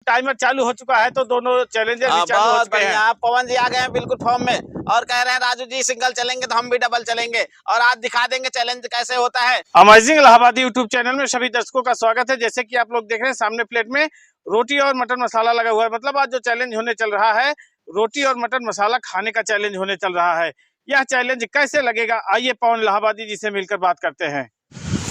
Timer चालू हो चुका है तो दोनों चैलेंजर भी चालू हो चुके हैं। आप पवन जी आ गए हैं बिल्कुल फॉर्म में और कह रहे हैं राजू जी सिंगल चलेंगे तो हम भी डबल चलेंगे और आज दिखा देंगे चैलेंज कैसे होता है। अमेजिंग इलाहाबादी यूट्यूब चैनल में सभी दर्शकों का स्वागत है। जैसे कि आप लोग देख रहे हैं सामने प्लेट में रोटी और मटन मसाला लगा हुआ है। मतलब आज जो चैलेंज होने चल रहा है रोटी और मटन मसाला खाने का चैलेंज होने चल रहा है। यह चैलेंज कैसे लगेगा, आइए पवन इलाहाबादी जी से मिलकर बात करते हैं।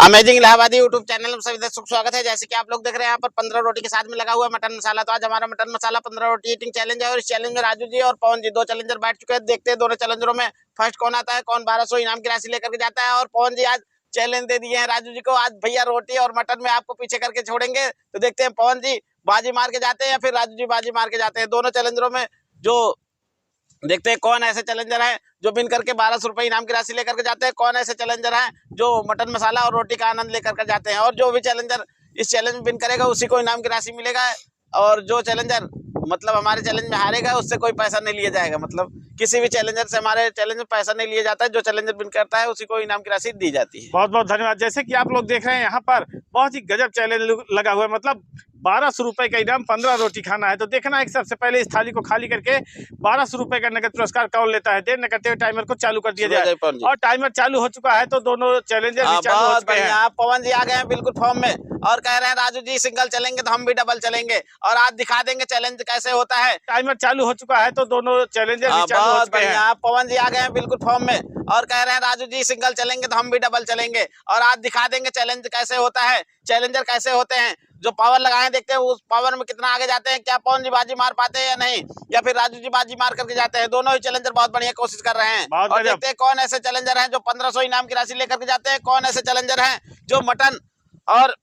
अमेजिंग इलाहाबादी यूट्यूब चैनल में सभी दर्शकों का स्वागत है। जैसे कि आप लोग देख रहे हैं यहाँ पर 15 रोटी के साथ में लगा हुआ है मटन मसाला। तो आज हमारा मटन मसाला 15 रोटी ईटिंग चैलेंज है और इस चैलेंज में राजू जी और पवन जी दो चैलेंजर बैठ चुके हैं। देखते हैं दोनों चैलेंजरों में फर्स्ट कौन आता है, कौन 1200 इनाम की राशि लेकर के जाता है। और पवन जी आज चैलेंज दे दिए हैं राजू जी को, आज भैया रोटी और मटन में आपको पीछे करके छोड़ेंगे। तो देखते हैं पवन जी बाजी मार के जाते हैं या फिर राजू जी बाजी मार के जाते हैं। दोनों चैलेंजरों में जो देखते हैं कौन ऐसे चैलेंजर है जो बिन करके 1200 रुपए इनाम की राशि लेकर के जाते हैं, कौन ऐसे चैलेंजर है जो मटन मसाला और रोटी का आनंद लेकर के जाते हैं। और जो भी चैलेंजर इस चैलेंज में बिन करेगा उसी को इनाम की राशि मिलेगा और जो चैलेंजर मतलब हमारे चैलेंज में हारेगा उससे कोई पैसा नहीं लिया जाएगा। मतलब किसी भी चैलेंजर से हमारे चैलेंज में पैसा नहीं लिया जाता है। जो चैलेंजर बिन करता है उसी को इनाम की राशि दी जाती है। बहुत बहुत धन्यवाद। जैसे कि आप लोग देख रहे हैं यहाँ पर बहुत ही गजब चैलेंज लगा हुआ है। मतलब 1200 रुपए का इनाम, 15 रोटी खाना है। तो देखना है कि सबसे पहले इस थाली को खाली करके 1200 रुपए का नगद पुरस्कार कौन लेता है। देर न करते हुए टाइमर को चालू कर दिया जाए और टाइमर चालू हो चुका है तो दोनों चैलेंजर भी चालू हो चुके हैं। आप पवन जी आ गए हैं बिल्कुल फॉर्म में और कह रहे हैं राजू जी सिंगल चलेंगे तो हम भी डबल चलेंगे और आज दिखा देंगे चैलेंज कैसे होता है। टाइमर चालू हो चुका है तो दोनों चैलेंजर भी चालू हो चुके हैं। आप पवन जी आ गए हैं बिल्कुल फॉर्म में और कह रहे हैं राजू जी सिंगल चलेंगे तो हम भी डबल चलेंगे और आज दिखा देंगे चैलेंज कैसे होता है, चैलेंजर कैसे होते हैं। जो पावर लगाए देखते हैं उस पावर में कितना आगे जाते हैं, क्या पवन जी बाजी मार पाते हैं या नहीं, या फिर राजू जी बाजी मार करके जाते हैं। दोनों ही चैलेंजर बहुत बढ़िया कोशिश कर रहे हैं और देखते हैं कौन ऐसे चैलेंजर हैं जो 1500 इनाम की राशि लेकर के जाते हैं, कौन ऐसे चैलेंजर हैं जो मटन और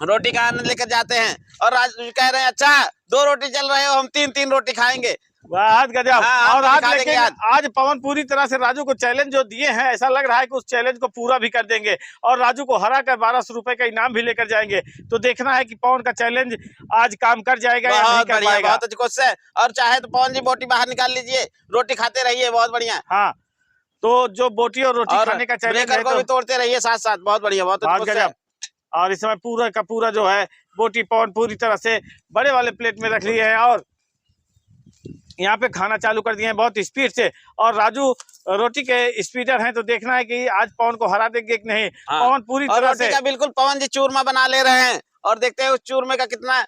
रोटी का आनंद लेकर जाते हैं। और राजू जी कह रहे हैं अच्छा 2 रोटी चल रहे हो, हम 3-3 रोटी खाएंगे। बहुत गजब। और आज पवन पूरी तरह से राजू को चैलेंज जो दिए हैं ऐसा लग रहा है कि उस चैलेंज को पूरा भी कर देंगे और राजू को हरा कर 1200 रुपए का इनाम भी लेकर जाएंगे। तो देखना है कि पवन का चैलेंज आज काम कर जाएगा या नहीं कर पाएगा। बहुत अच्छी कोशिश है और चाहे तो पवन जी बोटी बाहर निकाल लीजिए, रोटी खाते रहिए, बहुत बढ़िया। हाँ, तो जो बोटी और रोटी खाने का चैलेंज है तो भी तोड़ते रहिए साथ साथ, बहुत बढ़िया, बहुत गजब। और इस समय पूरा का पूरा जो है बोटी पवन पूरी तरह से बड़े वाले प्लेट में रख लिए हैं और यहाँ पे खाना चालू कर दिए हैं बहुत स्पीड से। और राजू रोटी के स्पीडर हैं तो देखना है कि आज पवन को हरा देंगे कि नहीं। पवन पूरी तरह से बिल्कुल पवन जी चूरमा बना ले रहे हैं और देखते हैं उस चूरमे का कितना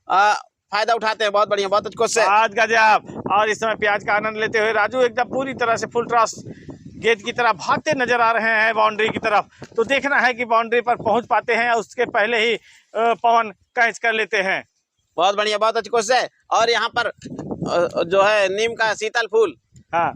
फायदा उठाते हैं। बहुत बढ़िया, बहुत अच्छी से आज गजब। और इस समय प्याज का आनंद लेते हुए राजू एकदम पूरी तरह से फुल टॉस गेंद की तरफ भागते नजर आ रहे हैं बाउंड्री की तरफ। तो देखना है कि बाउंड्री पर पहुंच पाते हैं, उसके पहले ही पवन कैच कर लेते हैं। बहुत बढ़िया, बहुत अच्छी कोशिश है। और यहाँ पर जो है नीम का शीतल फूल, हाँ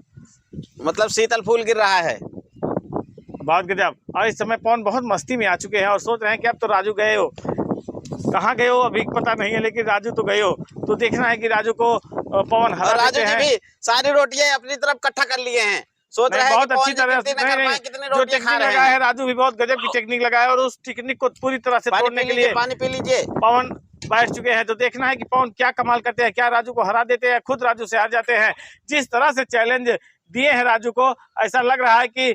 मतलब शीतल फूल गिर रहा है। बहुत गजब। और इस समय पवन बहुत मस्ती में आ चुके हैं और सोच रहे हैं कि अब तो राजू गए हो, कहाँ गए हो अभी पता नहीं है, लेकिन राजू तो गए हो। तो देखना है कि राजू को पवन हरा देते हैं। राजू जी भी सारी रोटियां अपनी तरफ इकट्ठा कर लिए हैं, सोच रहे हैं बहुत अच्छी तरह से जो टेक्निक लगाया है राजू भी बहुत गजब की टेक्निक लगाया है और उस टेक्निक को पूरी तरह से तोड़ने के लिए पानी पी लीजिए पवन बैठ चुके हैं। तो देखना है कि पवन क्या कमाल करते हैं, क्या राजू को हरा देते हैं, खुद राजू से हार जाते हैं। जिस तरह से चैलेंज दिए हैं राजू को ऐसा लग रहा है कि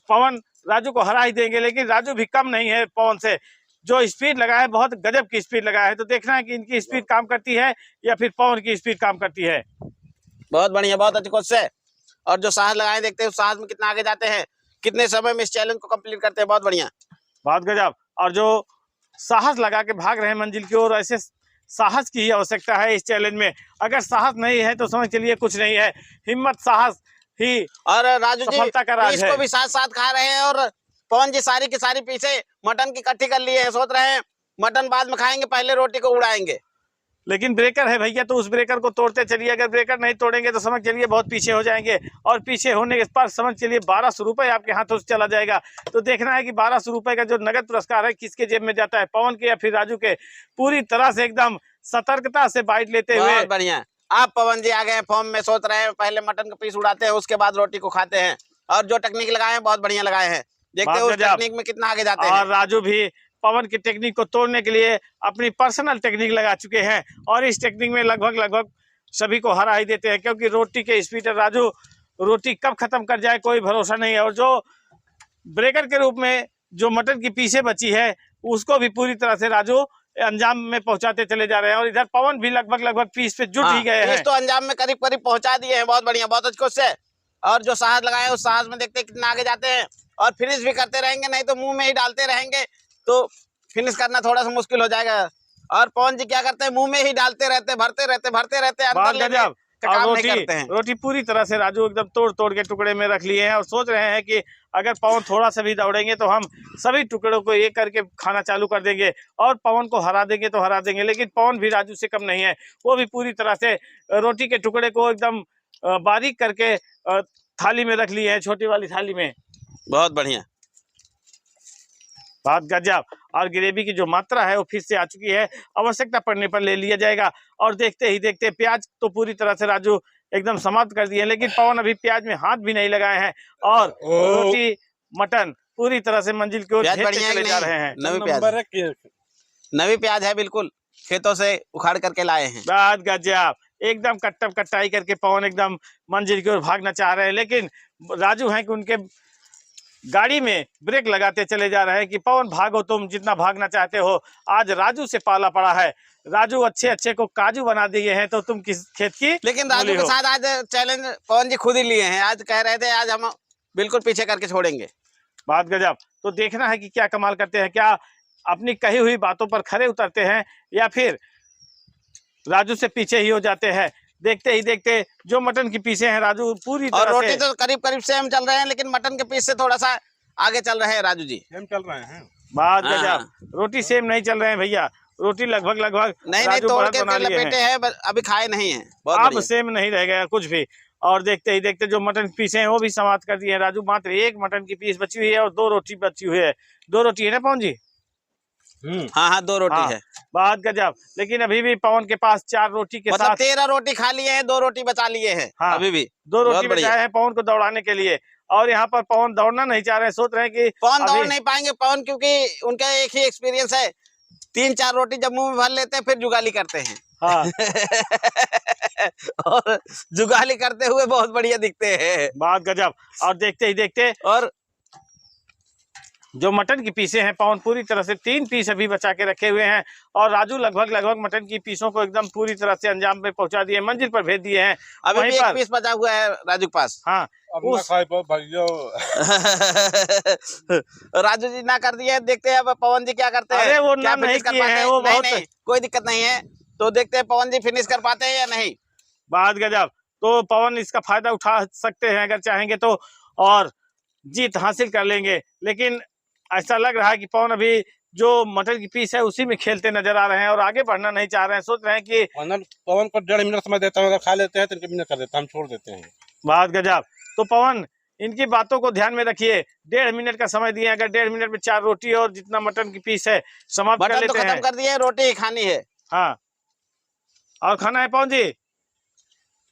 पवन राजू को हरा ही देंगे, लेकिन राजू भी कम नहीं है पवन से। जो स्पीड लगाया है बहुत गजब की स्पीड लगाया है। तो देखना है कि इनकी स्पीड काम करती है या फिर पवन की स्पीड काम करती है। बहुत बढ़िया, बहुत अच्छी कोशिश है। और जो साहस लगाए देखते हैं उस साहस में कितना आगे जाते हैं, कितने समय में इस चैलेंज को कंप्लीट करते हैं। बहुत बढ़िया, बहुत गजब। और जो साहस लगा के भाग रहे हैं मंजिल की ओर, ऐसे साहस की ही आवश्यकता है इस चैलेंज में। अगर साहस नहीं है तो समझ चलिए कुछ नहीं है। हिम्मत साहस ही और राजू जी सफलता का राज है। इसको भी साथ साथ खा रहे हैं और पवन जी सारी की सारी पीछे मटन की इकट्ठी कर लिए हैं, सोच रहे हैं मटन बाद में खाएंगे, पहले रोटी को उड़ाएंगे। लेकिन ब्रेकर है भैया, तो उस ब्रेकर को तोड़ते चलिए। अगर ब्रेकर नहीं तोड़ेंगे तो समझ चलिए बहुत पीछे हो जाएंगे और पीछे होने के बाद समझ चलिए 1200 रुपए आपके हाथों से चला जाएगा। तो देखना है कि 1200 रुपए का जो नगद पुरस्कार है किसके जेब में जाता है, पवन के या फिर राजू के। पूरी तरह से एकदम सतर्कता से बाइट लेते हुए बढ़िया। आप पवन जी आ गए फॉर्म में, सोच रहे हैं पहले मटन का पीस उड़ाते हैं उसके बाद रोटी को खाते हैं और जो टेक्निक लगाए हैं बहुत बढ़िया लगाए हैं। देखते हैं उस टेक्निक में कितना आगे जाते हैं। और राजू भी पवन की टेक्निक को तोड़ने के लिए अपनी पर्सनल टेक्निक लगा चुके हैं और इस टेक्निक में लगभग सभी को हरा ही देते हैं, क्योंकि रोटी के स्पीडर राजू रोटी कब खत्म कर जाए कोई भरोसा नहीं है। और जो ब्रेकर के रूप में जो मटन की पीछे बची है उसको भी पूरी तरह से राजू अंजाम में पहुंचाते चले जा रहे हैं। और इधर पवन भी लगभग पीस पे जुट ही गए हैं। तो अंजाम में करीब पहुंचा दिए हैं। बहुत बढ़िया, बहुत अच्छे से। और जो साहस लगाए उस साहस में देखते हैं कितना आगे जाते हैं। और फिनिश भी करते रहेंगे, नहीं तो मुंह में ही डालते रहेंगे तो फिनिश करना थोड़ा सा मुश्किल हो जाएगा। और पवन जी क्या करते हैं, मुंह में ही डालते रहते, भरते रहते अंदर काम नहीं करते हैं। रोटी पूरी तरह से राजू एकदम तोड़ के टुकड़े में रख लिए हैं और सोच रहे हैं कि अगर पवन थोड़ा सा भी दौड़ेंगे तो हम सभी टुकड़ों को एक करके खाना चालू कर देंगे और पवन को हरा देंगे तो हरा देंगे। लेकिन पवन भी राजू से कम नहीं है, वो भी पूरी तरह से रोटी के टुकड़े को एकदम बारीक करके थाली में रख लिए हैं, छोटी वाली थाली में। बहुत बढ़िया, बहुत गजब। और ग्रेवी की जो मात्रा है वो फिर से आ चुकी है, आवश्यकता पड़ने पर ले लिया जाएगा। और देखते ही देखते प्याज तो पूरी तरह से राजू एकदम समाप्त कर दिए, लेकिन पवन अभी प्याज में हाथ भी नहीं लगाए हैं और रोटी मटन पूरी तरह से मंजिल की ओर चले जा रहे हैं। नवी प्याज है, बिल्कुल खेतों से उखाड़ करके लाए हैं। बहुत गजब, एकदम कटाई करके पवन एकदम मंजिल की ओर भागना चाह रहे हैं, लेकिन राजू हैं कि उनके गाड़ी में ब्रेक लगाते चले जा रहे हैं कि पवन भागो, तुम जितना भागना चाहते हो। आज राजू से पाला पड़ा है। राजू अच्छे को काजू बना दिए हैं तो तुम किस खेत की। लेकिन राजू के साथ आज चैलेंज पवन जी खुद ही लिए हैं। आज कह रहे थे आज हम बिल्कुल पीछे करके छोड़ेंगे। बात गजब। तो देखना है कि क्या कमाल करते हैं, क्या अपनी कही हुई बातों पर खरे उतरते हैं या फिर राजू से पीछे ही हो जाते हैं। देखते ही देखते जो मटन की पीसे हैं राजू पूरी तरह से, और रोटी तो करीब सेम चल रहे हैं, लेकिन मटन के पीस से थोड़ा सा आगे चल रहे हैं राजू जी। सेम चल रहे हैं। बात गजब, रोटी सेम नहीं चल रहे हैं भैया, रोटी लगभग नहीं तोड़ के लपेटे हैं, अभी खाए नहीं है। अब सेम नहीं रह गया कुछ भी। और देखते ही देखते जो मटन की पीसे हैं वो भी समाप्त कर दिए हैं राजू। मात्र एक मटन की पीस बची हुई है और 2 रोटी बची हुई है। 2 रोटी है ना पवन जी? हाँ 2 रोटी है। बहुत गजब। लेकिन अभी भी पवन के पास 4 रोटी के साथ 13 रोटी खा लिए हैं, 2 रोटी बचा लिए हैं। हाँ, अभी भी 2 रोटी बचाए हैं पवन को दौड़ाने के लिए। और यहाँ पर पवन दौड़ना नहीं चाह रहे हैं, सोच रहे हैं कि पवन दौड़ नहीं पाएंगे। पवन क्योंकि उनका एक ही एक्सपीरियंस है, 3-4 रोटी जब मुंह में भर लेते हैं फिर जुगाली करते हैं। हाँ। और जुगाली करते हुए बहुत बढ़िया दिखते हैं। बहुत गजब। और देखते ही देखते और जो मटन की पीसे हैं पवन पूरी तरह से 3 पीस अभी बचा के रखे हुए हैं और राजू लगभग मटन की पीसों को एकदम पूरी तरह से अंजाम पे पहुंचा दिए, मंजिल पर भेज दिए हैं। अभी भी 1 पीस बचा हुआ है राजू के पास। हाँ राजू जी ना कर दिए, देखते हैं अब पवन जी क्या करते हैं। अरे वो ना नहीं किए हैं, वो बहुत नहीं, कोई दिक्कत नहीं है। तो देखते हैं पवन जी फिनिश कर पाते हैं या नहीं। बहुत गजब। तो पवन इसका फायदा उठा सकते हैं अगर चाहेंगे तो और जीत हासिल कर लेंगे। लेकिन ऐसा लग रहा है कि पवन अभी जो मटन की पीस है उसी में खेलते नजर आ रहे हैं और आगे बढ़ना नहीं चाह रहे हैं। सोच रहे हैं कि पवन को 1.5 मिनट समय देता हूँ, अगर खा लेते हैं तो 1 मिनट कर देता, हम छोड़ देते हैं। बहुत गजब। तो पवन इनकी बातों को ध्यान में रखिए, 1.5 मिनट का समय दिए, अगर 1.5 मिनट में 4 रोटी और जितना मटन की पीस है समाप्त कर लेते हैं। खत्म कर दिए, रोटी ही खानी है। हाँ और खाना है पवन जी।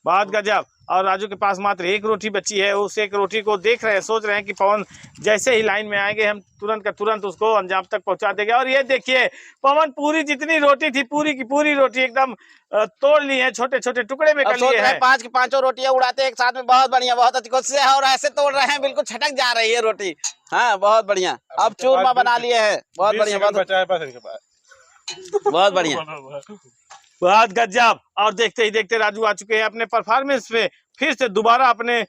बहुत गजब। और राजू के पास मात्र 1 रोटी बची है, उस 1 रोटी को देख रहे हैं, सोच रहे हैं कि पवन जैसे ही लाइन में आएंगे हम तुरंत का तुरंत उसको अंजाम तक पहुंचा देंगे। और ये देखिए पवन पूरी जितनी रोटी थी पूरी की पूरी रोटी एकदम तोड़ ली है, छोटे टुकड़े में कर लिए हैं। 5 की 5 रोटियां उड़ाते एक साथ में। बहुत बढ़िया, बहुत अच्छी कोशिश है। और ऐसे तोड़ रहे हैं, बिल्कुल छटक जा रही है रोटी। हाँ बहुत बढ़िया, अब चूरमा बना लिए है। बहुत बढ़िया, बहुत बढ़िया, बहुत गजब। और देखते ही देखते राजू आ चुके हैं अपने परफॉर्मेंस में, फिर से दोबारा अपने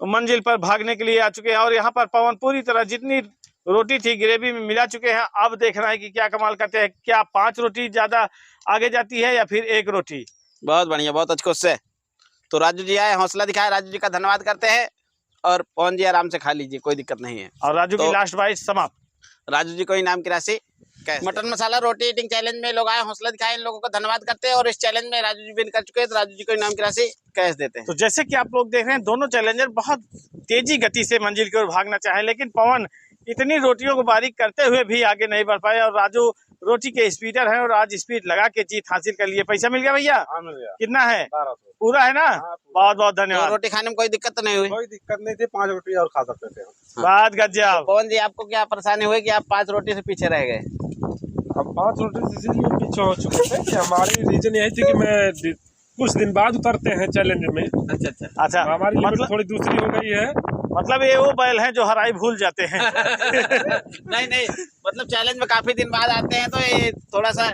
मंजिल पर भागने के लिए आ चुके हैं। और यहाँ पर पवन पूरी तरह जितनी रोटी थी ग्रेवी में मिला चुके हैं। अब देखना है कि क्या कमाल करते हैं, क्या 5 रोटी ज्यादा आगे जाती है या फिर 1 रोटी। बहुत बढ़िया, बहुत अच्छी कोशिश है। तो राजू जी आए, हौसला दिखाए, राजू जी का धन्यवाद करते हैं। और पवन जी आराम से खा लीजिए, कोई दिक्कत नहीं है। और राजू की लास्ट बाइट समाप्त। राजू जी को इनाम की राशि मटन मसाला रोटी ईटिंग चैलेंज में लोग आए, हौसला दिखाए, इन लोगों का धन्यवाद करते हैं। और इस चैलेंज में राजू जी विन कर चुके हैं, तो राजू जी को इनाम की राशि कैश देते हैं। तो जैसे कि आप लोग देख रहे हैं दोनों चैलेंजर बहुत तेजी गति से मंजिल की ओर भागना चाहे, लेकिन पवन इतनी रोटियों को बारीक करते हुए भी आगे नहीं बढ़ पाए। और राजू रोटी के स्पीडर हैं और आज स्पीड लगा के जीत हासिल कर लिए। पैसा मिल गया भैया? कितना है? पूरा है ना? बहुत बहुत धन्यवाद। रोटी खाने में कोई दिक्कत तो नहीं हुई? कोई दिक्कत नहीं थी, 5 रोटी और खा सकते थे। बहुत गजब। पवन जी आपको क्या परेशानी हुई कि आप 5 रोटी से पीछे रह गए? हम 5 रोटी से इसीलिए पीछे हो चुके थे कि हमारी रीजन यही थी कि मैं कुछ दिन बाद उतरते हैं चैलेंज में। अच्छा, हमारी लिमिट थोड़ी दूसरी हो गई है। मतलब ये वो बैल हैं जो हराई भूल जाते हैं। नहीं मतलब चैलेंज में काफी दिन बाद आते हैं तो ये थोड़ा सा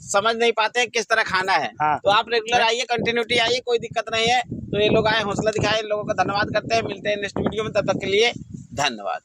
समझ नहीं पाते हैं किस तरह खाना है। हाँ। तो आप रेगुलर आइए, कंटिन्यूटी आइए, कोई दिक्कत नहीं है। तो ये लोग आए, हौसला दिखाए, इन लोगों का धन्यवाद करते हैं। मिलते हैं नेक्स्ट वीडियो में, तब तक के लिए धन्यवाद।